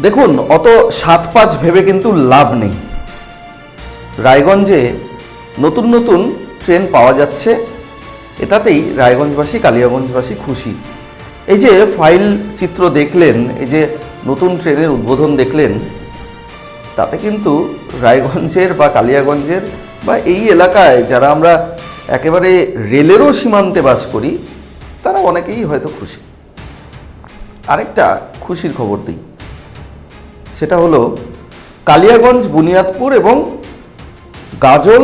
দেখুন, অত ৭-৫ ভেবে কিন্তু লাভ নেই। রায়গঞ্জে নতুন নতুন ট্রেন পাওয়া যাচ্ছে, এটাতেই রায়গঞ্জবাসী, কালিয়াগঞ্জবাসী খুশি। এই যে ফাইল চিত্র দেখলেন, এই যে নতুন ট্রেনের উদ্বোধন দেখলেন, তাতে কিন্তু রায়গঞ্জের বা কালিয়াগঞ্জের বা এই এলাকায় যারা আমরা একেবারে রেলেরও সীমান্তে বাস করি, তারা অনেকেই হয়তো খুশি। আরেকটা খুশির খবর দিই, সেটা হলো কালিয়াগঞ্জ, বুনিয়াদপুর এবং গাজল,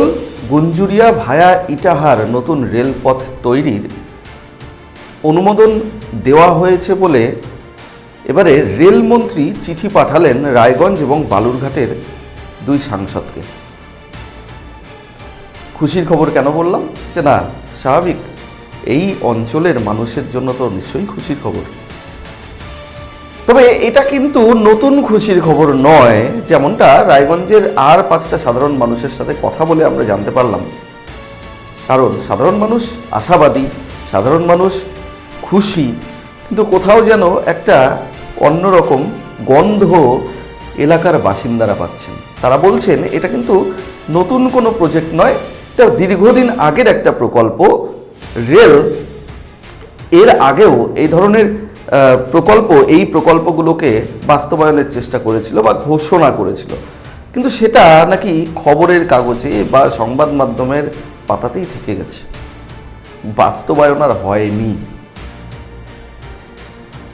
গুঞ্জুরিয়া ভায়া ইটাহার নতুন রেলপথ তৈরির অনুমোদন দেওয়া হয়েছে বলে এবারে রেলমন্ত্রী চিঠি পাঠালেন রায়গঞ্জ এবং বালুরঘাটের 2 সাংসদকে। খুশির খবর কেন বললাম? যে না, স্বাভাবিক, এই অঞ্চলের মানুষের জন্য তো নিশ্চয়ই খুশির খবর। তবে এটা কিন্তু নতুন খুশির খবর নয়, যেমনটা রায়গঞ্জের আর 5টা সাধারণ মানুষের সাথে কথা বলে আমরা জানতে পারলাম। কারণ সাধারণ মানুষ আশাবাদী, সাধারণ মানুষ খুশি, কিন্তু কোথাও যেন একটা অন্যরকম গন্ধ এলাকার বাসিন্দারা পাচ্ছেন। তারা বলছেন এটা কিন্তু নতুন কোনো প্রজেক্ট নয়, এটা দীর্ঘদিন আগের একটা প্রকল্প। রেল এর আগেও এই ধরনের এই প্রকল্পগুলোকে বাস্তবায়নের চেষ্টা করেছিল বা ঘোষণা করেছিল, কিন্তু সেটা নাকি খবরের কাগজে বা সংবাদ মাধ্যমের পাতাতেই থেকে গেছে, বাস্তবায়ন আর হয়নি।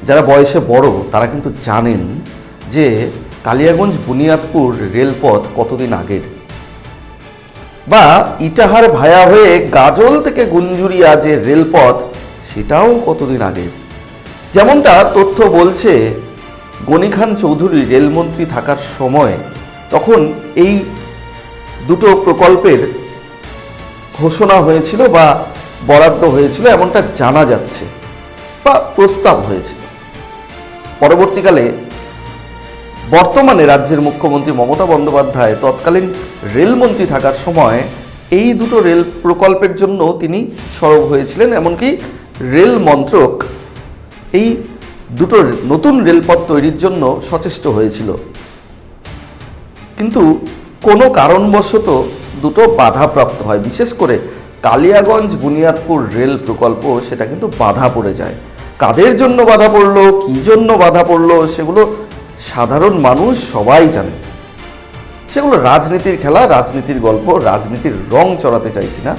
যারা বয়সে বড় তারা কিন্তু জানেন যে কালিয়াগঞ্জ বুনিয়াদপুর রেলপথ কতদিন আগের, বা ইটাহার ভায়া হয়ে গাজল থেকে গুঞ্জুরিয়া যে রেলপথ সেটাও কতদিন আগের। যেমনটা তথ্য বলছে, গনি খান চৌধুরী রেলমন্ত্রী থাকার সময় তখন এই দুটো প্রকল্পের ঘোষণা হয়েছিল বা বরাদ্দ হয়েছিল, এমনটা জানা যাচ্ছে, বা প্রস্তাব হয়েছিল। পরবর্তীকালে বর্তমানে রাজ্যের মুখ্যমন্ত্রী মমতা বন্দ্যোপাধ্যায় তৎকালীন রেলমন্ত্রী থাকার সময় এই দুটো রেল প্রকল্পের জন্য তিনি সরব হয়েছিলেন। এমনকি রেল মন্ত্রক এই দুটো নতুন রেলপথ তৈরির জন্য সচেষ্ট হয়েছিল, কিন্তু কোনো কারণবশত দুটো বাধাপ্রাপ্ত হয়। বিশেষ করে কালিয়াগঞ্জ বুনিয়াদপুর রেল প্রকল্প, সেটা কিন্তু বাধা পড়ে যায়। কাদের জন্য বাধা পড়লো, কী জন্য বাধা পড়লো, সেগুলো সাধারণ মানুষ সবাই জানে। সেগুলো রাজনীতির খেলা, রাজনীতির গল্প, রাজনীতির রং চড়াতে চাইছি না।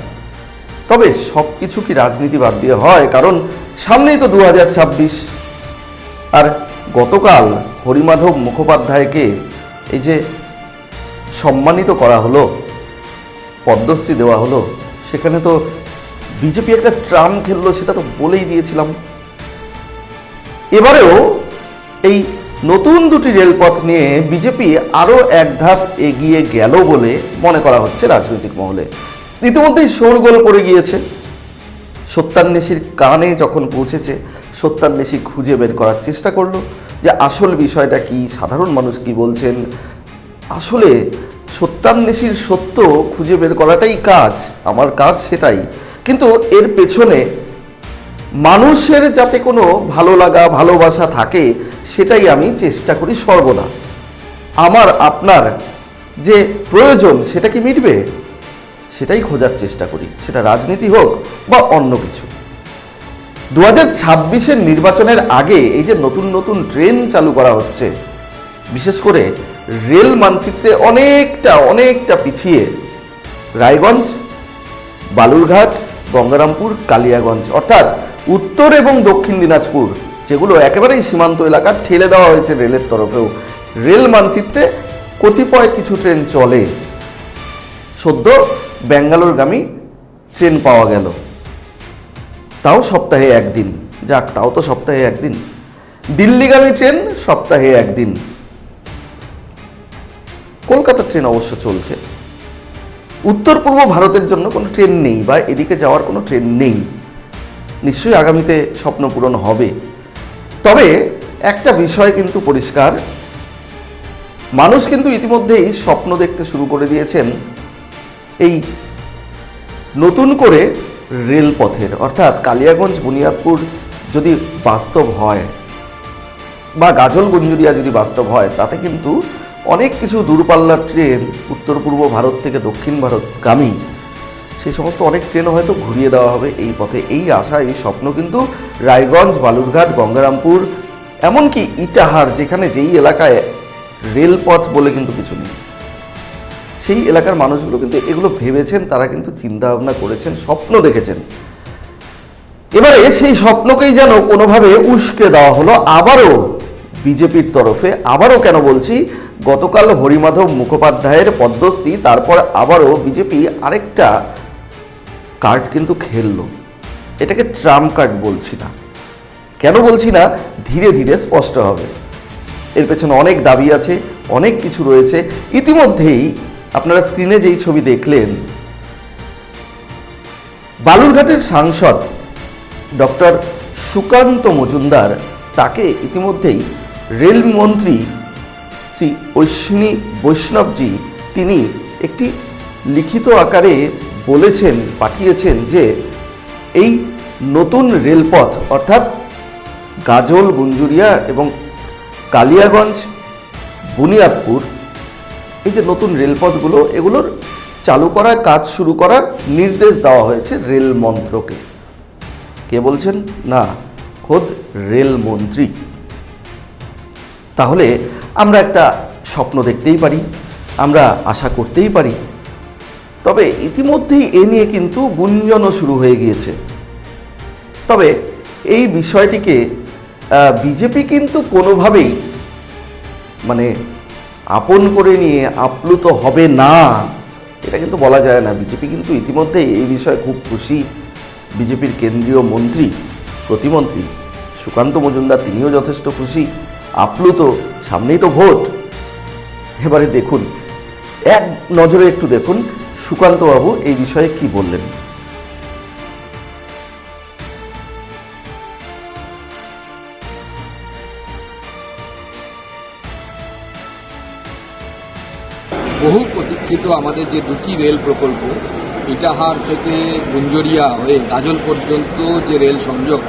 তবে সব কিছু কি রাজনীতি বাদ দিয়ে হয়? কারণ সামনেই তো 2026। আর গতকাল হরিমাধব মুখোপাধ্যায়কে এই যে সম্মানিত করা হলো, পদ্মশ্রী দেওয়া হলো, সেখানে তো বিজেপি একটা ট্রাম্প খেললো, সেটা তো বলেই দিয়েছিলাম। এবারেও এই নতুন দুটি রেলপথ নিয়ে বিজেপি আরও এক ধাপ এগিয়ে গেল বলে মনে করা হচ্ছে রাজনৈতিক মহলে। ইতিমধ্যেই শোরগোল পড়ে গিয়েছে। সত্যান্বেষীর কানে যখন পৌঁছেছে, সত্যান্বেষী খুঁজে বের করার চেষ্টা করলো যে আসল বিষয়টা কি, সাধারণ মানুষ কি বলছেন। আসলে সত্যান্বেষীর সত্য খুঁজে বের করাটাই কাজ, আমার কাজ সেটাই। কিন্তু এর পেছনে মানুষের যাতে কোনো ভালো লাগা, ভালোবাসা থাকে, সেটাই আমি চেষ্টা করি সর্বদা। আমার আপনার যে প্রয়োজন, সেটা কি মিটবে, সেটাই খোঁজার চেষ্টা করি, সেটা রাজনীতি হোক বা অন্য কিছু। 2026-এর নির্বাচনের আগে এই যে নতুন নতুন ট্রেন চালু করা হচ্ছে, বিশেষ করে রেল মানচিত্রে অনেকটা পিছিয়ে রায়গঞ্জ, বালুরঘাট, গঙ্গারামপুর, কালিয়াগঞ্জ, অর্থাৎ উত্তর এবং দক্ষিণ দিনাজপুর, যেগুলো একেবারেই সীমান্ত এলাকা, ঠেলে দেওয়া হয়েছে রেলের তরফেও। রেল মানচিত্রে কতিপয় কিছু ট্রেন চলে। সদ্য ব্যাঙ্গালোরগামী ট্রেন পাওয়া গেল, তাও সপ্তাহে একদিন। যাক, তাও তো সপ্তাহে একদিন। দিল্লিগামী ট্রেন সপ্তাহে একদিন। কলকাতার ট্রেন অবশ্য চলছে। উত্তর পূর্ব ভারতের জন্য কোনো ট্রেন নেই, বা এদিকে যাওয়ার কোনো ট্রেন নেই। নিশ্চয়ই আগামীতে স্বপ্ন পূরণ হবে। তবে একটা বিষয় কিন্তু পরিষ্কার, মানুষ কিন্তু ইতিমধ্যেই স্বপ্ন দেখতে শুরু করে দিয়েছেন এই নতুন করে রেলপথের। অর্থাৎ কালিয়াগঞ্জ বুনিয়াদপুর যদি বাস্তব হয়, বা গাজল গুঞ্জুরিয়া যদি বাস্তব হয়, তাতে কিন্তু অনেক কিছু দূরপাল্লার ট্রেন উত্তর পূর্ব ভারত থেকে দক্ষিণ ভারতগামী সেই সমস্ত অনেক ট্রেন হয়তো ঘুরিয়ে দেওয়া হবে এই পথে। এই আশা, এই স্বপ্ন কিন্তু রায়গঞ্জ, বালুরঘাট, গঙ্গারামপুর, এমনকি ইটাহার, যেখানে যেই এলাকায় রেলপথ বলে কিন্তু কিছু নেই, সেই এলাকার মানুষগুলো কিন্তু এগুলো ভেবেছেন, তারা কিন্তু চিন্তা ভাবনা করেছেন, স্বপ্ন দেখেছেন। এবারে সেই স্বপ্নকেই যেন কোনোভাবে উস্কে দেওয়া হলো আবারও বিজেপির তরফে। আবারও কেন বলছি, গতকাল হরিমাধব মুখোপাধ্যায়ের পদ্মশ্রী, তারপর আবারও বিজেপি আরেকটা কার্ড কিন্তু খেললো। এটাকে ট্রাম্প কার্ড বলছি না। কেন বলছি না, ধীরে ধীরে স্পষ্ট হবে। এর পেছনে অনেক দাবি আছে, অনেক কিছু রয়েছে। ইতিমধ্যেই আপনারা স্ক্রিনে যেই ছবি দেখলেন, বালুরঘাটের সাংসদ ডক্টর সুকান্ত মজুমদার, তাকে ইতিমধ্যেই রেলমন্ত্রী শ্রী অশ্বিনী বৈষ্ণবজি তিনি একটি লিখিত আকারে বলেছেন, পাঠিয়েছেন যে এই নতুন রেলপথ অর্থাৎ গাজল গুঞ্জুরিয়া এবং কালিয়াগঞ্জ বুনিয়াদপুর, এই যে নতুন রেলপথগুলো, এগুলোর চালু করার কাজ শুরু করার নির্দেশ দেওয়া হয়েছে রেল মন্ত্রকে। কে বলছেন? না, খোদ রেলমন্ত্রী। তাহলে আমরা একটা স্বপ্ন দেখতেই পারি, আমরা আশা করতেই পারি। তবে ইতিমধ্যেই এ নিয়ে কিন্তু গুঞ্জনও শুরু হয়ে গিয়েছে। তবে এই বিষয়টিকে বিজেপি কিন্তু কোনোভাবেই মানে আপন করে নিয়ে আপ্লুত হবে না, এটা কিন্তু বলা যায় না। বিজেপি কিন্তু ইতিমধ্যেই এই বিষয়ে খুব খুশি। বিজেপির কেন্দ্রীয় মন্ত্রী, প্রতিমন্ত্রী সুকান্ত মজুমদার, তিনিও যথেষ্ট খুশি, আপ্লুত। সামনেই তো ভোট। এবারে দেখুন, এক নজরে একটু দেখুন সুকান্তবাবু এই বিষয়ে কি বললেন। বহু প্রতীক্ষিত আমাদের যে দুটি রেল প্রকল্প, ইটাহার থেকে গুঞ্জরিয়া হয়ে গাজল পর্যন্ত যে রেল সংযোগ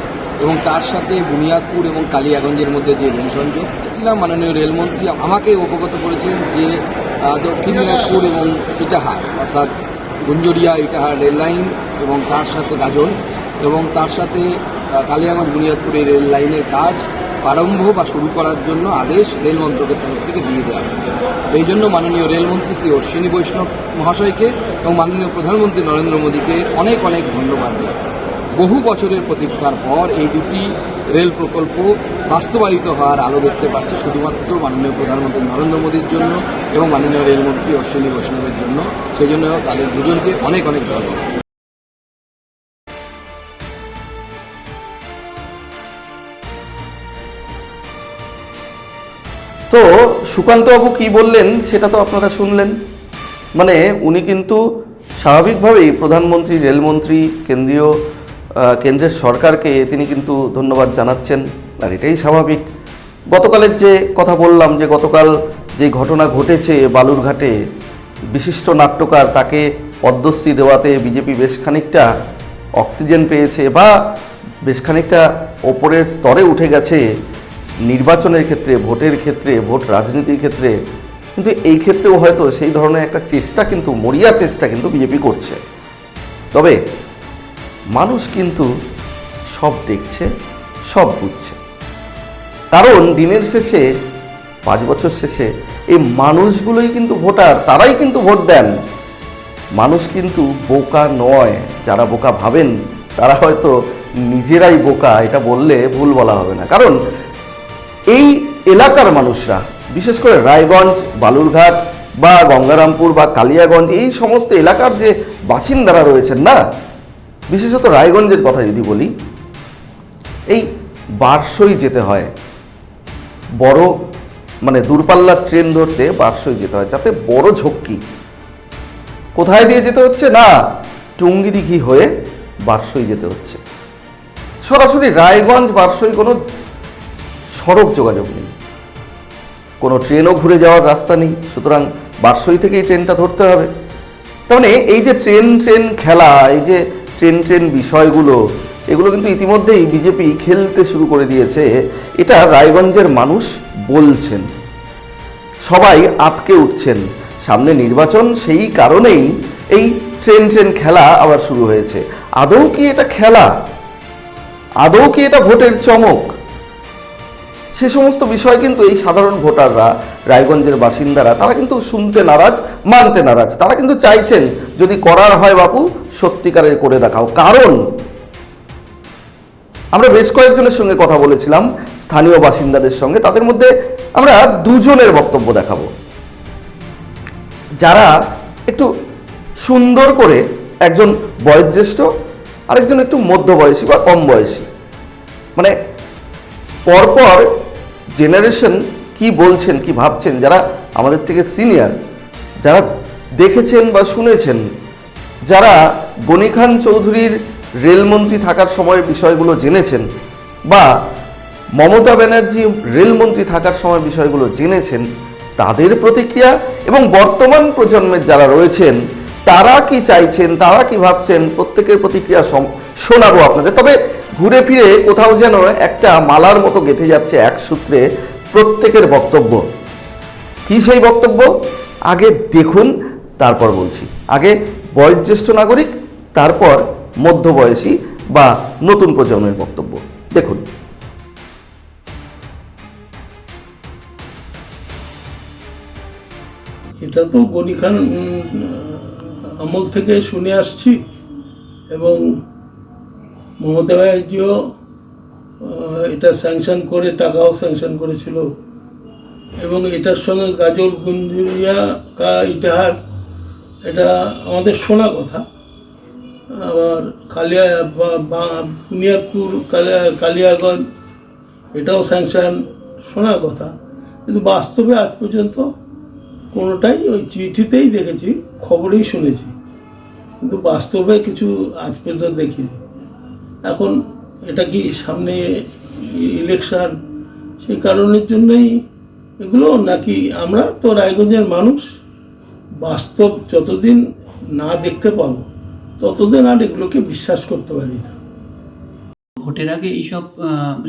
এবং তার সাথে বুনিয়াদপুর এবং কালিয়াগঞ্জের মধ্যে যে রেল সংযোগ, ছিলাম মাননীয় রেলমন্ত্রী আমাকে অবগত করেছেন যে দক্ষিণ দিনাজপুর এবং ইটাহার অর্থাৎ গুঞ্জরিয়া ইটাহার রেল লাইন এবং তার সাথে গাজল এবং তার সাথে কালিয়াগঞ্জ বুনিয়াদপুর এই রেল লাইনের কাজ প্রারম্ভ বা শুরু করার জন্য আদেশ রেল মন্ত্রকের তরফ থেকে দিয়ে দেওয়া হয়েছে। এই জন্য মাননীয় রেলমন্ত্রী শ্রী অশ্বিনী বৈষ্ণব মহাশয়কে এবং মাননীয় প্রধানমন্ত্রী নরেন্দ্র মোদীকে অনেক অনেক ধন্যবাদ দিই। বহু বছরের প্রতীক্ষার পর এই দুটি রেল প্রকল্প বাস্তবায়িত হওয়ার আলো দেখতে পাচ্ছে শুধুমাত্র মাননীয় প্রধানমন্ত্রী নরেন্দ্র মোদীর জন্য এবং মাননীয় রেলমন্ত্রী অশ্বিনী বৈষ্ণবের জন্য। সেই জন্য তাদের দুজনকে অনেক অনেক ধন্যবাদ। তো সুকান্তবাবু কি বললেন সেটা তো আপনারা শুনলেন। মানে উনি কিন্তু স্বাভাবিকভাবেই প্রধানমন্ত্রী, রেলমন্ত্রী, কেন্দ্রের সরকারকে তিনি কিন্তু ধন্যবাদ জানাচ্ছেন, আর এটাই স্বাভাবিক। গতকালের যে কথা বললাম, যে গতকাল যে ঘটনা ঘটেছে বালুরঘাটে, বিশিষ্ট নাট্যকার, তাকে পদ্মশ্রী দেওয়াতে বিজেপি বেশ খানিকটা অক্সিজেন পেয়েছে বা বেশ খানিকটা ওপরের স্তরে উঠে গেছে নির্বাচনের ক্ষেত্রে, ভোটের ক্ষেত্রে, ভোট রাজনীতির ক্ষেত্রে। কিন্তু এই ক্ষেত্রেও হয়তো সেই ধরনের একটা চেষ্টা, কিন্তু মরিয়া চেষ্টা কিন্তু বিজেপি করছে। তবে মানুষ কিন্তু সব দেখছে, সব বুঝছে। কারণ দিনের শেষে, 5 বছর শেষে এই মানুষগুলোই কিন্তু ভোটার, তারাই কিন্তু ভোট দেন। মানুষ কিন্তু বোকা নয়। যারা বোকা ভাবেন তারা হয়তো নিজেরাই বোকা, এটা বললে ভুল বলা হবে না। কারণ এই এলাকার মানুষরা, বিশেষ করে রায়গঞ্জ, বালুরঘাট বা গঙ্গারামপুর বা কালিয়াগঞ্জ, এই সমস্ত এলাকার যে বাসিন্দারা রয়েছেন না, বিশেষত রায়গঞ্জের কথা যদি বলি, এই বারসই যেতে হয়, বড় মানে দূরপাল্লার ট্রেন ধরতে বারসই যেতে হয়, যাতে বড় ঝক্কি। কোথায় দিয়ে যেতে হচ্ছে? না, টুঙ্গিদিঘি হয়ে বারসই যেতে হচ্ছে। সরাসরি রায়গঞ্জ বারসই কোনো সড়ক যোগাযোগ নেই, কোনো ট্রেনও ঘুরে যাওয়ার রাস্তা নেই। সুতরাং বারসই থেকেই ট্রেনটা ধরতে হবে। তার মানে এই যে ট্রেন খেলা, এই যে ট্রেন বিষয়গুলো, এগুলো কিন্তু ইতিমধ্যেই বিজেপি খেলতে শুরু করে দিয়েছে, এটা রায়গঞ্জের মানুষ বলছেন। সবাই আতকে উঠছেন, সামনে নির্বাচন, সেই কারণেই এই ট্রেন খেলা আবার শুরু হয়েছে। আদৌ কি এটা খেলা? আদৌ কি এটা ভোটের চমক? সে সমস্ত বিষয় কিন্তু এই সাধারণ ভোটাররা, রায়গঞ্জের বাসিন্দারা, তারা কিন্তু শুনতে নারাজ, মানতে নারাজ। তারা কিন্তু চাইছেন যদি করার হয় বাপু সত্যিকারের করে দেখাও। কারণ আমরা বেশ কয়েকজনের সঙ্গে কথা বলেছিলাম, স্থানীয় বাসিন্দাদের সঙ্গে। তাদের মধ্যে আমরা দুজনের বক্তব্য দেখাবো, যারা একটু সুন্দর করে, একজন বয়োজ্যেষ্ঠ আরেকজন একটু মধ্যবয়সী বা কম বয়সী, মানে পরপর জেনারেশন কি বলছেন, কি ভাবছেন, যারা আমাদের থেকে সিনিয়র, যারা দেখেছেন বা শুনেছেন, যারা গনি খান চৌধুরীর রেলমন্ত্রী থাকার সময়ের বিষয়গুলো জেনেছেন, বা মমতা ব্যানার্জি রেলমন্ত্রী থাকার সময় বিষয়গুলো জেনেছেন, তাদের প্রতিক্রিয়া, এবং বর্তমান প্রজন্মের যারা রয়েছেন তারা কি চাইছেন, তারা কি ভাবছেন, প্রত্যেকের প্রতিক্রিয়া শোনাবো আপনাদের। তবে ঘুরে ফিরে কোথাও যেন একটা মালার মতো গেঁথে যাচ্ছে এক সূত্রে প্রত্যেকের বক্তব্য। কি সেই বক্তব্য? আগে দেখুন, তারপর বলছি। আগে বয়োজ্যেষ্ঠ নাগরিক, তারপর মধ্যবয়সী বা নতুন প্রজন্মের বক্তব্য দেখুন। এটা তো গনি খান আমল থেকে শুনে আসছি, এবং মমতা ব্যানার্জিও এটা স্যাংশন করে, টাকাও স্যাংশন করেছিল, এবং এটার সঙ্গে গাজল গুঞ্জুরিয়া কা ইটাহার, এটা আমাদের শোনা কথা। আবার বুনিয়াদপুর কালিয়াগঞ্জ, এটাও স্যাংশন শোনা কথা, কিন্তু বাস্তবে আজ পর্যন্ত কোনোটাই ওই চিঠিতেই দেখেছি, খবরেই শুনেছি, কিন্তু বাস্তবে কিছু আজ পর্যন্ত দেখিনি। এখন এটা কি সামনে ইলেকশন, সেই কারণের জন্যই এগুলো, নাকি আমরা তো রায়গঞ্জের মানুষ, বাস্তব যতদিন না দেখতে পাবো ততদিন আর এগুলোকে বিশ্বাস করতে পারি না। ভোটের আগে এইসব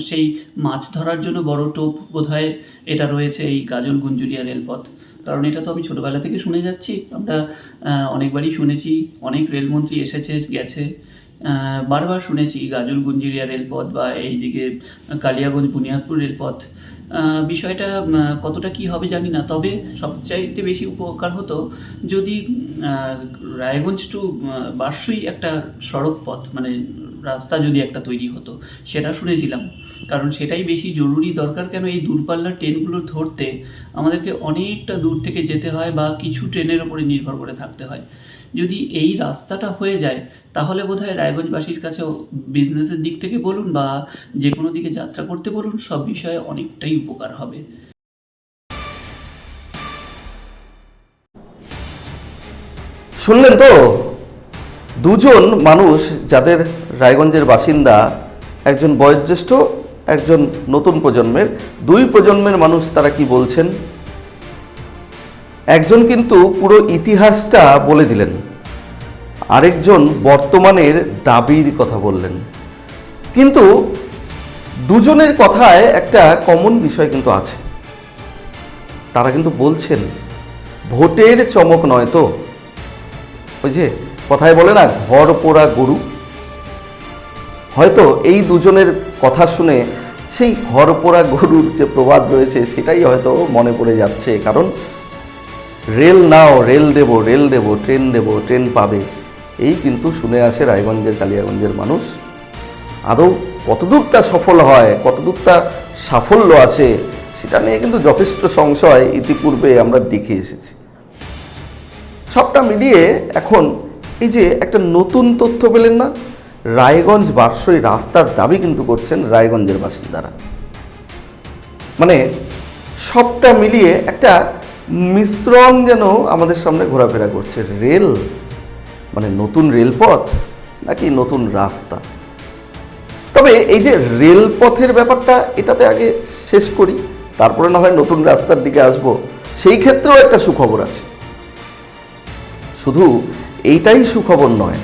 সেই মাছ ধরার জন্য বড় টোপ বোধহয় এটা রয়েছে, এই গাজল গুঞ্জুরিয়া রেলপথ। কারণ এটা তো আমি ছোটোবেলা থেকে শুনে যাচ্ছি, আমরা অনেকবারই শুনেছি, অনেক রেলমন্ত্রী এসেছে গেছে, বারবার শুনেছি গাজল গুঞ্জুরিয়া রেলপথ বা এইদিকে কালিয়াগঞ্জ বুনিয়াদপুর রেলপথ। বিষয়টা কতটা কি হবে জানি না, তবে সবচাইতে বেশি উপকার হতো যদি রায়গঞ্জ টু বারসুই একটা সড়ক পথ, মানে রাস্তা যদি একটা তৈরি হতো, সেটা শুনেছিলাম। কারণ সেটাই বেশি জরুরি দরকার। কেন এই দূরপাল্লার ট্রেনগুলো ধরতে আমাদেরকে অনেকটা দূর থেকে যেতে হয়, বা কিছু ট্রেনের ওপরে নির্ভর করে থাকতে হয়। যদি এই রাস্তাটা হয়ে যায় তাহলে বোধহয় রায়গঞ্জবাসীর কাছেও বিজনেসের দিক থেকে বলুন বা যে কোনো দিকে যাত্রা করতে বলুন, সব বিষয়ে অনেকটাই উপকার হবে। শুনলেন তো, দুজন মানুষ যাদের রায়গঞ্জের বাসিন্দা, একজন বয়োজ্যেষ্ঠ, একজন নতুন প্রজন্মের, দুই প্রজন্মের মানুষ, তারা কি বলছেন। একজন কিন্তু পুরো ইতিহাসটা বলে দিলেন, আরেকজন বর্তমানের দাবির কথা বললেন। কিন্তু দুজনের কথায় একটা কমন বিষয় কিন্তু আছে, তারা কিন্তু বলছেন ভোটের চমক নয় তো, ওই যে কথায় বলে না, ঘর পোড়া গরু। হয়তো এই দুজনের কথা শুনে সেই ঘর পোড়া গরুর যে প্রবাদ রয়েছে সেটাই হয়তো মনে পড়ে যাচ্ছে। কারণ রেল নাও, রেল দেব, রেল দেব, ট্রেন দেব, ট্রেন পাবে, এই কিন্তু শুনে আসে রায়গঞ্জের, কালিয়াগঞ্জের মানুষ। আদৌ কতদূর তা সফল হয়, কতদূর তা সাফল্য আসে, সেটা নিয়ে কিন্তু যথেষ্ট সংশয় ইতিপূর্বে আমরা দেখে এসেছি। সবটা মিলিয়ে এখন এই যে একটা নতুন তথ্য পেলেন না, রায়গঞ্জ বারসই রাস্তার দাবি কিন্তু করছেন রায়গঞ্জের বাসিন্দারা। মানে সবটা মিলিয়ে একটা মিশ্রণ যেন আমাদের সামনে ঘোরাফেরা করছে। রেল মানে নতুন রেলপথ নাকি নতুন রাস্তা। তবে এই যে রেলপথের ব্যাপারটা, এটাতে আগে শেষ করি, তারপরে না হয় নতুন রাস্তার দিকে আসব। সেই ক্ষেত্রেও একটা সুখবর আছে। শুধু এইটাই সুখবর নয়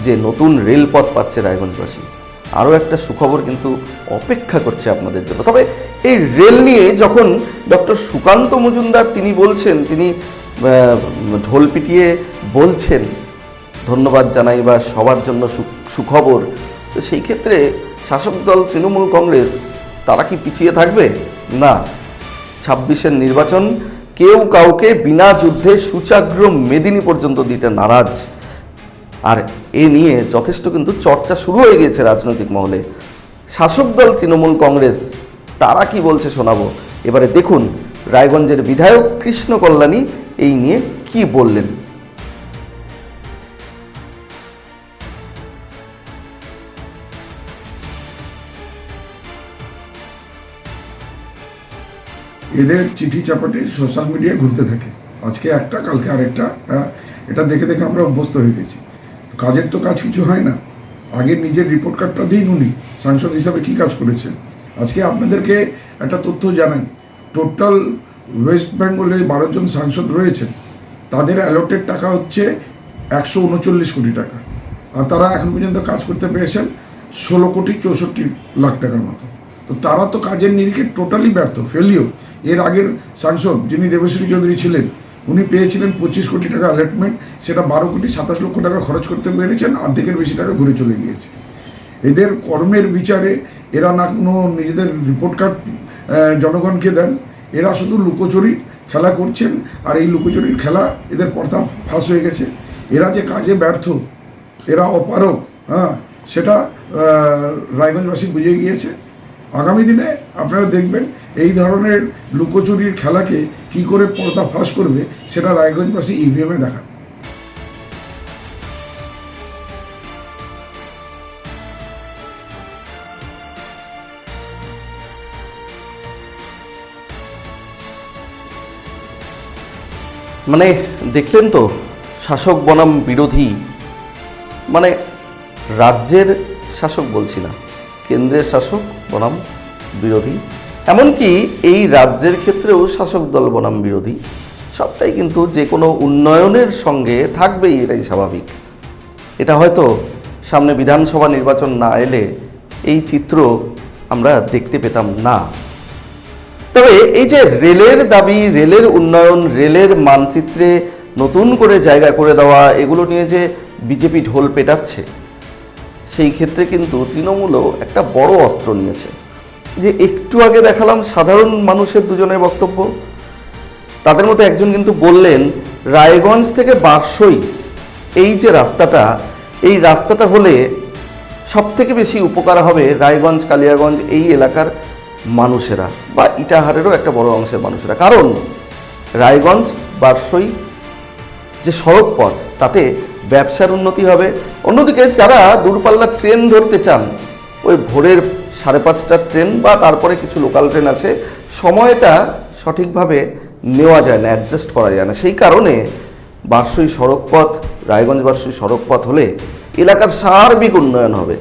যে নতুন রেলপথ পাচ্ছে রায়গঞ্জবাসী, আরও একটা সুখবর কিন্তু অপেক্ষা করছে আপনাদের জন্য। তবে এই রেল নিয়ে যখন ডক্টর সুকান্ত মজুমদার তিনি বলছেন, তিনি ঢোল পিটিয়ে বলছেন ধন্যবাদ জানাই বা সবার জন্য সুখবর, তো সেই ক্ষেত্রে শাসক দল তৃণমূল কংগ্রেস তারা কি পিছিয়ে থাকবে? না, 26-এর নির্বাচন কেউ কাউকে বিনা যুদ্ধে সূচাগ্র মেদিনী পর্যন্ত দিতে নারাজ। আর এ নিয়ে যথেষ্ট কিন্তু চর্চা শুরু হয়ে গিয়েছে রাজনৈতিক মহলে। শাসক দল তৃণমূল কংগ্রেস তারা কি বলছে শোনাবো। এবারে দেখুন রায়গঞ্জের বিধায়ক কৃষ্ণ কল্যাণী এই নিয়ে কি বললেন। এদের চিঠি চাপাটি সোশ্যাল মিডিয়ায় ঘুরতে থাকে, আজকে একটা কালকে আরেকটা। এটা দেখে দেখে আমরা অভ্যস্ত হয়ে গেছি। তো কাজের তো কাজ কিছু হয় না, আগে নিজের রিপোর্ট কার্ডটা দিন উনি সাংসদ হিসাবে কী কাজ করেছেন। আজকে আপনাদেরকে একটা তথ্য জানাই, টোটাল ওয়েস্ট বেঙ্গলে 12 জন সাংসদ রয়েছেন, তাদের অ্যালটেড টাকা হচ্ছে 139 কোটি টাকা, আর তারা এখন পর্যন্ত কাজ করতে পেরেছেন 16 কোটি 64 লাখ টাকার মতো। তো তারা তো কাজের নিরিখে টোটালি ব্যর্থ, ফেলিও। এর আগের সাংসদ যিনি দেবশ্রী চৌধুরী ছিলেন, উনি পেয়েছিলেন 25 কোটি টাকা অ্যালটমেন্ট, সেটা 12 কোটি 27 লক্ষ টাকা খরচ করতে পেরেছেন, অর্ধেকের বেশি টাকা ঘুরে চলে গিয়েছে। এদের কর্মের বিচারে এরা না কোনো নিজেদের রিপোর্ট কার্ড জনগণকে দেন, এরা শুধু লুকোচুরি খেলা করছেন। আর এই লুকোচুরির খেলা এদের পর্দা ফাঁস হয়ে গেছে। এরা যে কাজে ব্যর্থ, এরা অপারক, সেটা রায়গঞ্জবাসী বুঝে গিয়েছে। আগামী দিনে আপনারা দেখবেন এই ধরনের লুকোচুরির খেলাকে কি করে পর্দা ফাঁস করবে, সেটা রায়গঞ্জবাসী ইভিএমে দেখান। মানে দেখলেন তো, শাসক বনাম বিরোধী, মানে রাজ্যের শাসক বলছি না, কেন্দ্রের শাসক বনাম বিরোধী, এমনকি এই রাজ্যের ক্ষেত্রেও শাসক দল বনাম বিরোধী, সবটাই কিন্তু যে কোনো উন্নয়নের সঙ্গে থাকবেই, এটাই স্বাভাবিক। এটা হয়তো সামনে বিধানসভা নির্বাচন না এলে এই চিত্র আমরা দেখতে পেতাম না। তবে এই যে রেলের দাবি, রেলের উন্নয়ন, রেলের মানচিত্রে নতুন করে জায়গা করে দেওয়া, এগুলো নিয়ে যে বিজেপি ঢোল পেটাচ্ছে, সেই ক্ষেত্রে কিন্তু তৃণমূলও একটা বড় অস্ত্র নিয়েছে। যে একটু আগে দেখালাম সাধারণ মানুষের দুজনের বক্তব্য, তাদের মধ্যে একজন কিন্তু বললেন রায়গঞ্জ থেকে বারসই এই যে রাস্তাটা, এই রাস্তাটা হলে সবথেকে বেশি উপকার হবে রায়গঞ্জ, কালিয়াগঞ্জ এই এলাকার মানুষেরা বা ইটাহারেরও একটা বড় অংশের মানুষেরা। কারণ রায়গঞ্জ বারসই যে সড়ক পথ, তাতে ব্যবসার উন্নতি হবে। অন্যদিকে যারা দূরপাল্লার ট্রেন ধরতে চান, ওই ভোরের 5:30টার ট্রেন বা তারপরে কিছু লোকাল ট্রেন আছে, সময়টা সঠিকভাবে নেওয়া যায় না, অ্যাডজাস্ট করা যায় না। সেই কারণে বারসই সড়ক পথ, রায়গঞ্জ বারসই সড়ক পথ হলে এলাকার সার্বিক উন্নয়ন হবে।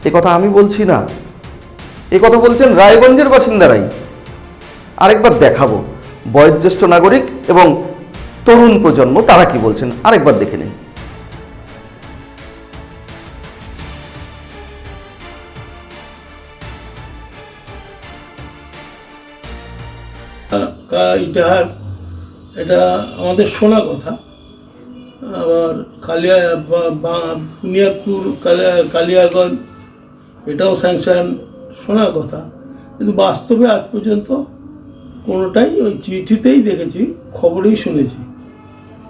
এ কথা আমি বলছি না, এ কথা বলছেন রায়গঞ্জের বাসিন্দারাই। আরেকবার দেখাবো বয়োজ্যেষ্ঠ নাগরিক এবং তরুণ প্রজন্ম তারা কি বলছেন, আরেকবার দেখে নিন। ইটাহার এটা আমাদের শোনা কথা, আবার বুনিয়াদপুর, কালিয়াগঞ্জ এটাও স্যাংশন শোনা কথা, কিন্তু বাস্তবে আজ পর্যন্ত কোনোটাই ওই চিঠিতেই দেখেছি, খবরেই শুনেছি,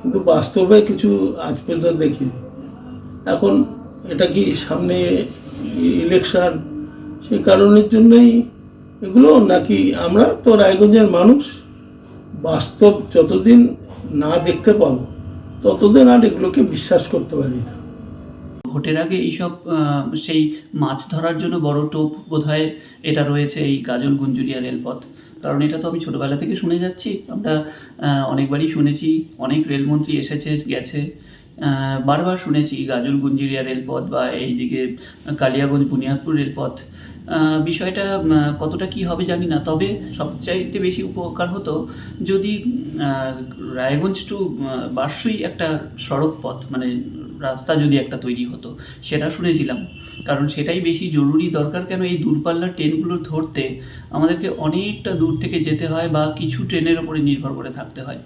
কিন্তু বাস্তবে কিছু আজ পর্যন্ত দেখিনি। এখন এটা কি সামনে ইলেকশন, সেই কারণের জন্যই এগুলো, নাকি আমরা তো রায়গঞ্জের মানুষ, বাস্তব যতদিন না দেখতে পাবো ততদিন আর এগুলোকে বিশ্বাস করতে পারি না। ভোটের আগে এইসব সেই মাছ ধরার জন্য বড় টোপ বোধহয় এটা রয়েছে, এই গাজল গুঞ্জুরিয়া রেলপথ। কারণ এটা তো আমি ছোটোবেলা থেকে শুনে যাচ্ছি, আমরা অনেকবারই শুনেছি, অনেক রেলমন্ত্রী এসেছে গেছে, বারবার শুনেছি গাজল গুঞ্জুরিয়া রেলপথ বা এইদিকে কালিয়াগঞ্জ বুনিয়াদপুর রেলপথ। বিষয়টা কতটা কি হবে জানি না, তবে সবচাইতে বেশি উপকার হতো যদি রায়গঞ্জ টু বারসই একটা সড়ক পথ, মানে রাস্তা যদি একটা তৈরি হতো, সেটা শুনেছিলাম। কারণ সেটাই বেশি জরুরি দরকার। কেন, এই দূরপাল্লার ট্রেনগুলো ধরতে আমাদেরকে অনেকটা দূর থেকে যেতে হয় বা কিছু ট্রেনের ওপরে নির্ভর করে থাকতে হয়।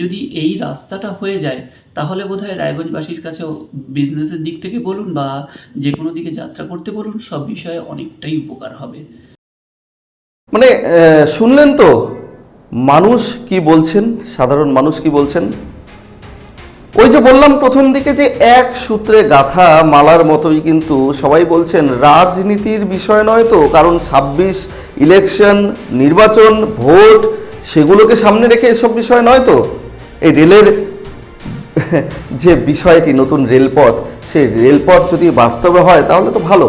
যদি এই রাস্তাটা হয়ে যায় তাহলে বোধহয় রায়গঞ্জবাসীর কাছেও বিজনেসের দিক থেকে বলুন বা যে কোনো দিকে যাত্রা করতে বলুন, সব বিষয়ে অনেকটাই উপকার হবে। মানে শুনলেন তো মানুষ কি বলছেন, সাধারণ মানুষ কি বলছেন। ওই যে বললাম প্রথম দিকে যে এক সূত্রে গাঁথা মালার মতোই কিন্তু সবাই বলছেন রাজনীতির বিষয় নয় তো, কারণ 26 ইলেকশন, নির্বাচন, ভোট, সেগুলোকে সামনে রেখে এসব বিষয় নয় তো। এই রেলের যে বিষয়টি, নতুন রেলপথ, সেই রেলপথ যদি বাস্তবে হয় তাহলে তো ভালো।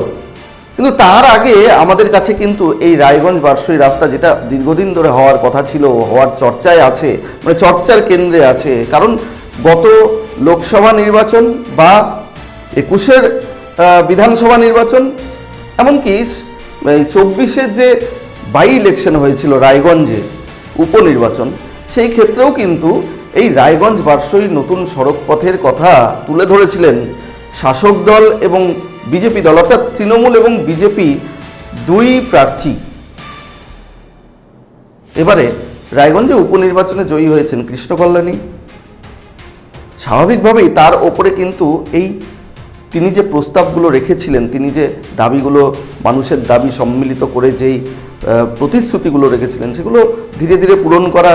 কিন্তু তার আগে আমাদের কাছে কিন্তু এই রায়গঞ্জ বারসই রাস্তা, যেটা দীর্ঘদিন ধরে হওয়ার কথা ছিল, হওয়ার চর্চায় আছে, মানে চর্চার কেন্দ্রে আছে। কারণ গত লোকসভা নির্বাচন বা 21-এর বিধানসভা নির্বাচন, এমনকি 24-এর যে বাই ইলেকশন হয়েছিল রায়গঞ্জে, উপনির্বাচন, সেই ক্ষেত্রেও কিন্তু এই রায়গঞ্জ বারসই নতুন সড়ক পথের কথা তুলে ধরেছিলেন শাসক দল এবং বিজেপি দল, অর্থাৎ তৃণমূল এবং বিজেপি দুই প্রার্থী। এবারে রায়গঞ্জে উপনির্বাচনে জয়ী হয়েছেন কৃষ্ণ কল্যাণী। স্বাভাবিকভাবেই তার ওপরে কিন্তু এই তিনি যে প্রস্তাবগুলো রেখেছিলেন, তিনি যে দাবিগুলো, মানুষের দাবি সম্মিলিত করে যেই প্রতিশ্রুতিগুলো রেখেছিলেন, সেগুলো ধীরে ধীরে পূরণ করা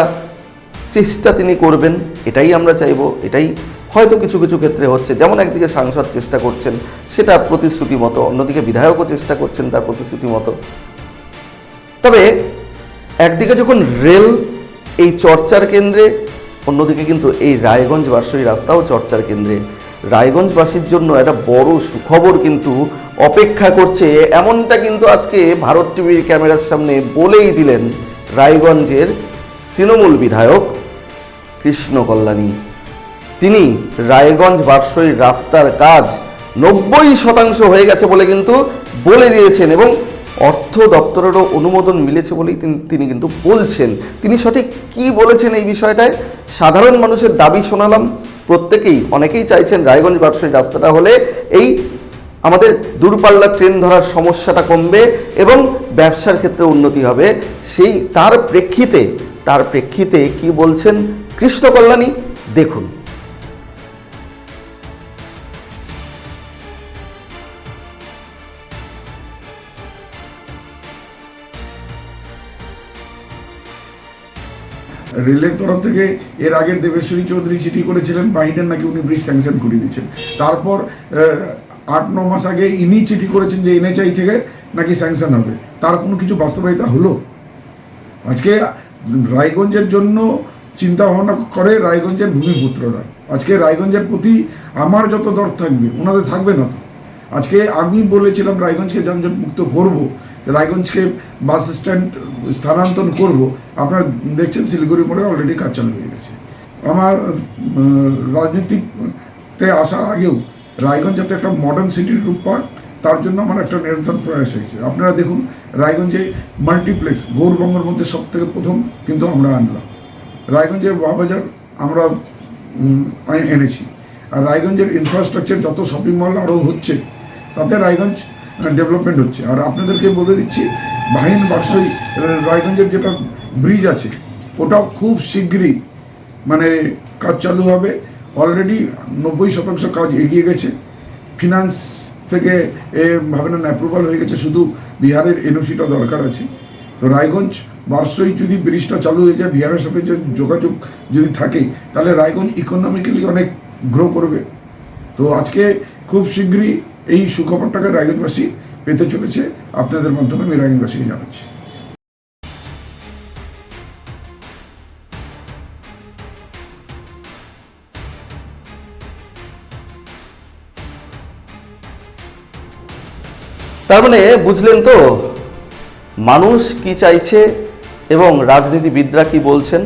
চেষ্টা তিনি করবেন, এটাই আমরা চাইব। এটাই হয়তো কিছু কিছু ক্ষেত্রে হচ্ছে। যেমন একদিকে সাংসদ চেষ্টা করছেন সেটা প্রতিশ্রুতি মতো, অন্যদিকে বিধায়কও চেষ্টা করছেন তার প্রতিশ্রুতি মতো। তবে একদিকে যখন রেল এই চর্চার কেন্দ্রে, অন্যদিকে কিন্তু এই রায়গঞ্জ বারসই রাস্তাও চর্চার কেন্দ্রে। রায়গঞ্জবাসীর জন্য একটা বড় সুখবর কিন্তু অপেক্ষা করছে, এমনটা কিন্তু আজকে ভারত টিভির ক্যামেরার সামনে বলেই দিলেন রায়গঞ্জের তৃণমূল বিধায়ক কৃষ্ণ কল্যাণী। তিনি রায়গঞ্জ বারসই রাস্তার কাজ 90% হয়ে গেছে বলে কিন্তু বলে দিয়েছেন এবং অর্থ দপ্তরেরও অনুমোদন মিলেছে বলেই তিনি কিন্তু বলছেন। তিনি সঠিক কি বলেছেন এই বিষয়টায়, সাধারণ মানুষের দাবি শোনালাম। প্রত্যেকেই, অনেকেই চাইছেন রায়গঞ্জ বারসই রাস্তাটা হলে এই আমাদের দূরপাল্লার ট্রেন ধরার সমস্যাটা কমবে এবং ব্যবসার ক্ষেত্রে উন্নতি হবে। সেই তার প্রেক্ষিতে কি বলছেন কৃষ্ণ কল্যাণী, দেখুন। রেলের তরফ থেকে এর আগের দেবেশ্বরী চৌধুরী চিঠি করেছিলেন, বাহিরের নাকি উনি ব্রিজ স্যাংশন করে দিচ্ছেন। তারপর 8-9 মাস আগে ইনি চিঠি করেছেন যে NHAI থেকে নাকি স্যাংশন হবে। তার কোনো কিছু বাস্তবায়িতা হলো? আজকে রায়গঞ্জের জন্য চিন্তা ভাবনা করে রায়গঞ্জের ভূমিপুত্ররা। আজকে রায়গঞ্জের প্রতি আমার যত দর থাকবে ওনাদের থাকবে না তো। আজকে আমি বলেছিলাম রায়গঞ্জকে যানজট মুক্ত করবো, রায়গঞ্জকে বাস স্ট্যান্ড স্থানান্তর করব। আপনারা দেখছেন শিলিগুড়ি মোড়ে অলরেডি কাজ চালু হয়ে গেছে। আমার রাজনীতিতে আসার আগেও রায়গঞ্জ যাতে একটা মডার্ন সিটির রূপ পায়, তার জন্য আমার একটা নিরন্তর প্রয়াস হয়েছে। আপনারা দেখুন রায়গঞ্জে মাল্টিপ্লেক্স গৌরবঙ্গের মধ্যে সব থেকে প্রথম কিন্তু আমরা আনলাম। রায়গঞ্জের বাবাজার আমরা এনেছি। আর রায়গঞ্জের ইনফ্রাস্ট্রাকচার যত শপিং মল আরও হচ্ছে, তাতে রায়গঞ্জ ডেভেলপমেন্ট হচ্ছে। আর আপনাদেরকে বলে দিচ্ছি, বাহিন বারসই রায়গঞ্জের যেটা ব্রিজ আছে ওটাও খুব শীঘ্রই মানে কাজ চালু হবে। অলরেডি 90% কাজ এগিয়ে গেছে। ফিনান্স থেকে ভাবেন অ্যাপ্রুভাল হয়ে গেছে, শুধু বিহারের NOCটা দরকার আছে। তো রায়গঞ্জ বারসই যদি ব্রিজটা চালু হয়ে যায়, বিহারের সাথে যে যোগাযোগ যদি থাকে, তাহলে রায়গঞ্জ ইকোনমিক্যালি অনেক গ্রো করবে। তো আজকে খুব শীঘ্রই এই সুখবরটাকে রায়গঞ্জবাসী পেতে চলেছে। আপনাদের মাধ্যমে আমি রায়গঞ্জবাসীকে জানাচ্ছি। তার মানে বুঝলেন তো মানুষ কি চাইছে এবং রাজনীতিবিদরা কি বলছেন।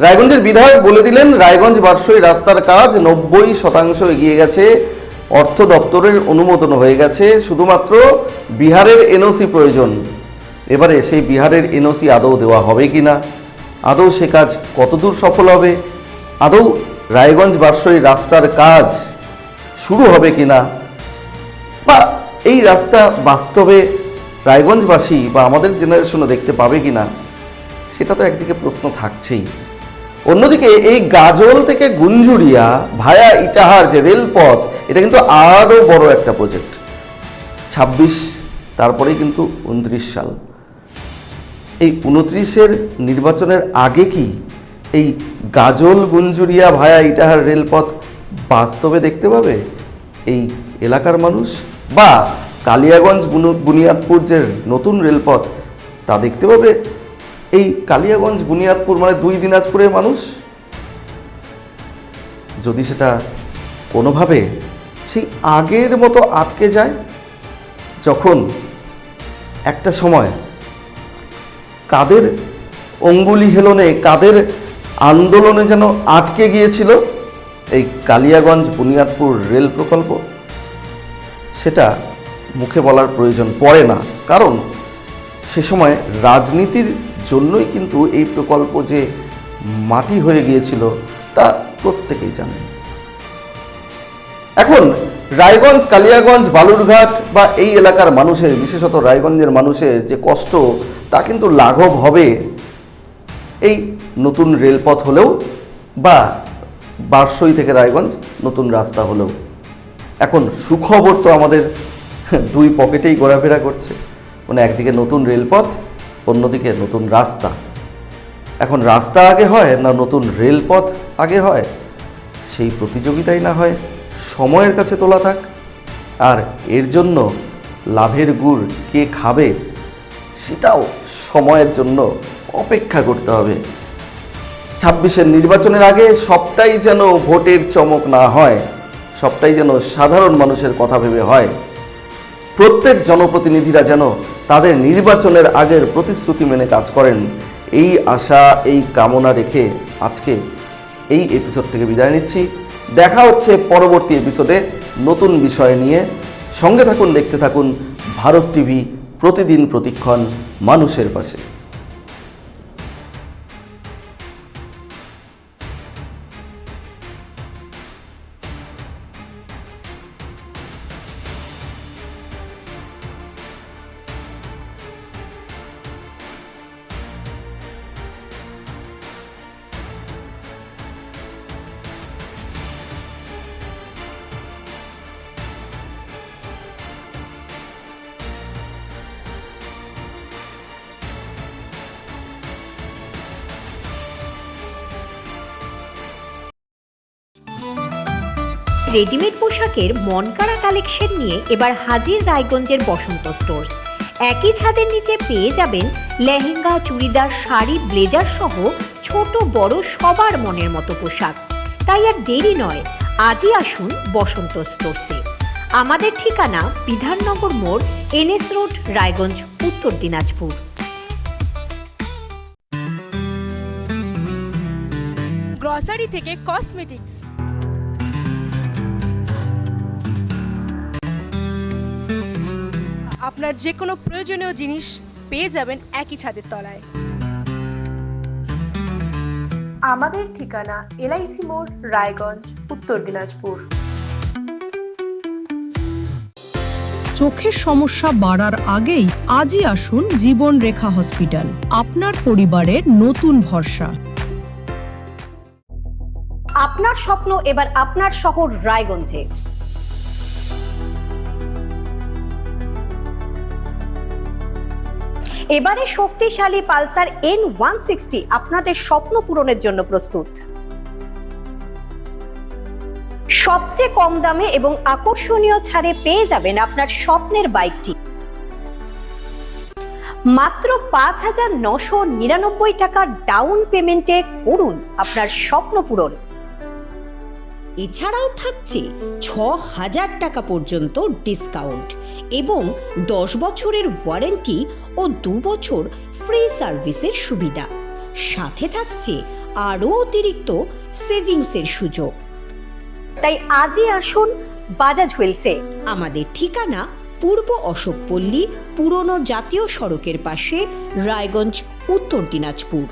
রায়গঞ্জের বিধায়ক বলে দিলেন রায়গঞ্জ বারসই রাস্তার কাজ 90% এগিয়ে গেছে, অর্থ দপ্তরের অনুমোদন হয়ে গেছে, শুধুমাত্র বিহারের NOC প্রয়োজন। এবারে সেই বিহারের NOC আদৌ দেওয়া হবে কি না, আদৌ সে কাজ কতদূর সফল হবে, আদৌ রায়গঞ্জ বারসই রাস্তার কাজ শুরু হবে কিনা, বা এই রাস্তা বাস্তবে রায়গঞ্জবাসী বা আমাদের জেনারেশনও দেখতে পাবে কিনা, সেটা তো একদিকে প্রশ্ন থাকছেই। অন্যদিকে এই গাজল থেকে গুঞ্জুরিয়া ভায়া ইটাহার যে রেলপথ, এটা কিন্তু আরও বড় একটা প্রজেক্ট। 26 তারপরেই কিন্তু 29 সাল। এই 29-এর নির্বাচনের আগে কি এই গাজল গুঞ্জুরিয়া ভায়া ইটাহার রেলপথ বাস্তবে দেখতে পাবে এই এলাকার মানুষ, বা কালিয়াগঞ্জ বুনিয়াদপুর যে নতুন রেলপথ তা দেখতে পাবে এই কালিয়াগঞ্জ বুনিয়াদপুর মানে 2 দিনাজপুরের মানুষ? যদি সেটা কোনোভাবে সেই আগের মতো আটকে যায়, যখন একটা সময় কাদের অঙ্গুলি হেলনে, কাদের আন্দোলনে যেন আটকে গিয়েছিল এই কালিয়াগঞ্জ বুনিয়াদপুর রেল প্রকল্প, সেটা মুখে বলার প্রয়োজন পড়ে না, কারণ সে সময় রাজনীতির জন্যই কিন্তু এই প্রকল্প যে মাটি হয়ে গিয়েছিল তা প্রত্যেকেই জানেন। এখন রায়গঞ্জ, কালিয়াগঞ্জ, বালুরঘাট বা এই এলাকার মানুষের, বিশেষত রায়গঞ্জের মানুষের যে কষ্ট, তা কিন্তু লাঘব হবে এই নতুন রেলপথ হলেও বা বারসই থেকে রায়গঞ্জ নতুন রাস্তা হলেও। এখন সুখবর তো আমাদের 2 পকেটেই ঘোরাফেরা করছে, মানে একদিকে নতুন রেলপথ, অন্যদিকে নতুন রাস্তা। এখন রাস্তা আগে হয় না নতুন রেলপথ আগে হয়, সেই প্রতিযোগিতাই না হয় সময়ের কাছে তোলা থাক। আর এর জন্য লাভের গুড় কে খাবে সেটাও সময়ের জন্য অপেক্ষা করতে হবে। 26-এর নির্বাচনের আগে সবটাই যেন ভোটের চমক না হয়, সবটাই যেন সাধারণ মানুষের কথা ভেবে হয়। প্রত্যেক জনপ্রতিনিধিরা যেন তাদের নির্বাচনের আগের প্রতিশ্রুতি মেনে কাজ করেন, এই আশা, এই কামনা রেখে আজকে এই এপিসোড থেকে বিদায় নিচ্ছি। দেখা হচ্ছে পরবর্তী এপিসোডে নতুন বিষয় নিয়ে। সঙ্গে থাকুন, দেখতে থাকুন ভারত টিভি, প্রতিদিন প্রতিক্ষণ মানুষের পাশে। রেডিমেড পোশাকের মনকাড়া কালেকশন নিয়ে এবার হাজির রায়গঞ্জের বসন্ত স্টোর্স। একই ছাদের নিচে পেয়ে যাবেন লেহেঙ্গা, চুড়িদার, শাড়ি, ব্লেজার সহ ছোট বড় সবার মনের মতো পোশাক। তাই আর দেরি নয়, আজই আসুন বসন্ত স্টোর্সে। আমাদের ঠিকানা বিধাননগর মোড়, NS রোড, রায়গঞ্জ, উত্তর দিনাজপুর। গ্রসারি থেকে কসমেটিক্স, আপনার যে কোনো প্রয়োজনীয় জিনিস পেয়ে যাবেন একই ছাদের তলায়। আমাদের ঠিকানা LIC মোড়, রায়গঞ্জ, উত্তর দিনাজপুর। চোখের সমস্যা বাড়ার আগেই আজই আসুন জীবন রেখা হসপিটাল, আপনার পরিবারের নতুন ভরসা। আপনার স্বপ্ন এবার আপনার শহর রায়গঞ্জে। এবারে শক্তিশালী পালসার N160 আপনাদের স্বপ্ন পূরণের জন্য প্রস্তুত। সবচেয়ে কম দামে এবং আকর্ষণীয় ছাড়ে পেয়ে যাবেন আপনার স্বপ্নের বাইকটি। মাত্র 5,999 টাকা ডাউন পেমেন্টে করুন আপনার স্বপ্ন পূরণ। এছাড়াও থাকছে 6,000 টাকা পর্যন্ত ডিসকাউন্ট এবং 10 বছরের ওয়ারেন্টি ও 2 বছর ফ্রি সার্ভিসের সুবিধা। সাথে থাকছে আরও অতিরিক্ত সেভিংসের সুযোগ। তাই আজই আসুন বাজাজ হুইলসে। আমাদের ঠিকানা পূর্ব অশোকপল্লী, পুরনো জাতীয় সড়কের পাশে, রায়গঞ্জ, উত্তর দিনাজপুর।